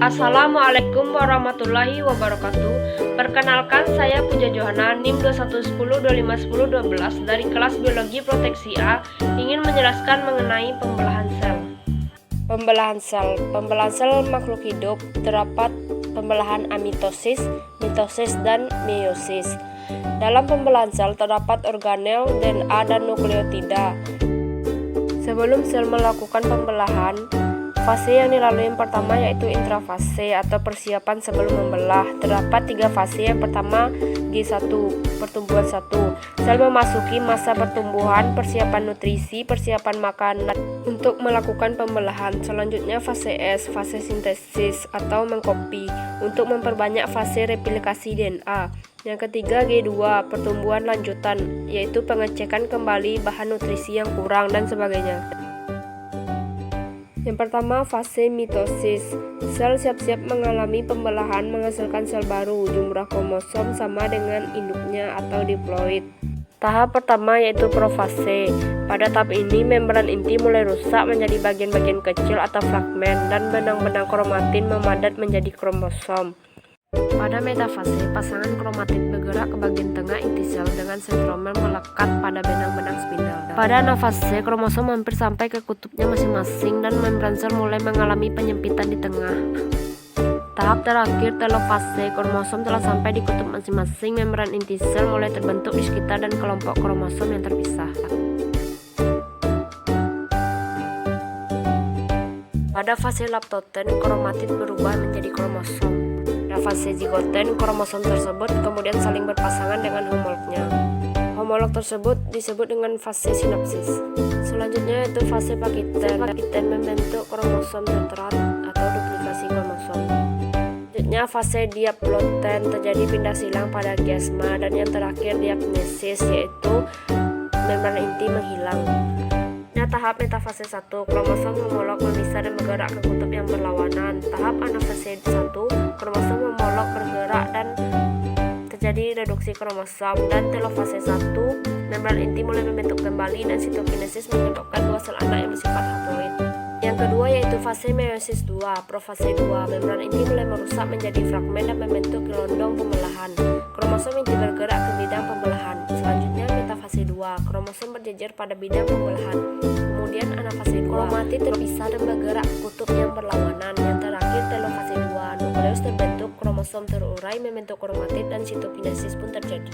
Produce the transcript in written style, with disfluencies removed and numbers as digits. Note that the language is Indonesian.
Assalamualaikum warahmatullahi wabarakatuh. Perkenalkan, saya Puja Johana, NIM 2110251012 dari kelas Biologi Proteksi A, ingin menjelaskan mengenai pembelahan sel. Pembelahan sel makhluk hidup terdapat pembelahan amitosis, mitosis, dan meiosis. Dalam pembelahan sel terdapat organel, DNA, dan nukleotida. Sebelum sel melakukan pembelahan, fase yang dilalui yang pertama yaitu intrafase atau persiapan sebelum membelah. Terdapat 3 fase. Yang pertama G1, pertumbuhan 1. Sel memasuki masa pertumbuhan, persiapan nutrisi, persiapan makanan untuk melakukan pembelahan. Selanjutnya fase S, fase sintesis atau mengkopi untuk memperbanyak fase replikasi DNA. Yang ketiga G2, pertumbuhan lanjutan, yaitu pengecekan kembali bahan nutrisi yang kurang dan sebagainya. Yang pertama, fase mitosis. Sel siap-siap mengalami pembelahan menghasilkan sel baru. Jumlah kromosom sama dengan induknya atau diploid. Tahap pertama yaitu profase. Pada tahap ini membran inti mulai rusak menjadi bagian-bagian kecil atau fragmen dan benang-benang kromatin memadat menjadi kromosom. Pada metafase, pasangan kromatid bergerak ke bagian tengah inti sel dengan sentromer melekat pada benang-benang spindle. Pada anafase, kromosom hampir sampai ke kutubnya masing-masing dan membran sel mulai mengalami penyempitan di tengah. Tahap terakhir, telofase, kromosom telah sampai di kutub masing-masing, membran inti sel mulai terbentuk di sekitar dan kelompok kromosom yang terpisah. Pada fase laptoten, kromatid berubah menjadi kromosom. Pada fase zigoten, kromosom tersebut kemudian saling berpasangan dengan homolognya. Homolog tersebut disebut dengan fase sinapsis. Selanjutnya yaitu fase pakiten. Pakiten membentuk kromosom tetrat atau duplikasi kromosom. Selanjutnya fase diaploten, terjadi pindah silang pada kiasma, dan yang terakhir diapnesis, yaitu membran inti menghilang. Tahap metafase 1, kromosom homolog memisah dan bergerak ke kutub yang berlawanan. Tahap anafase 1, kromosom homolog bergerak dan terjadi reduksi kromosom. Dan telofase 1, membran inti mulai membentuk kembali dan sitokinesis menyebabkan 2 sel anak yang bersifat haploid. Yang kedua yaitu fase meiosis 2, profase 2, membran inti mulai merusak menjadi fragmen dan membentuk gelondong pembelahan. Kromosom inti bergerak ke bidang pembelahan. Selanjutnya metafase 2, kromosom berjejer pada bidang pembelahan. Kemudian anafase 2, kromatid terpisah dan bergerak ke kutub yang berlawanan. Yang terakhir telofase 2, nukleus terbentuk, kromosom terurai membentuk kromatid dan sitokinesis pun terjadi.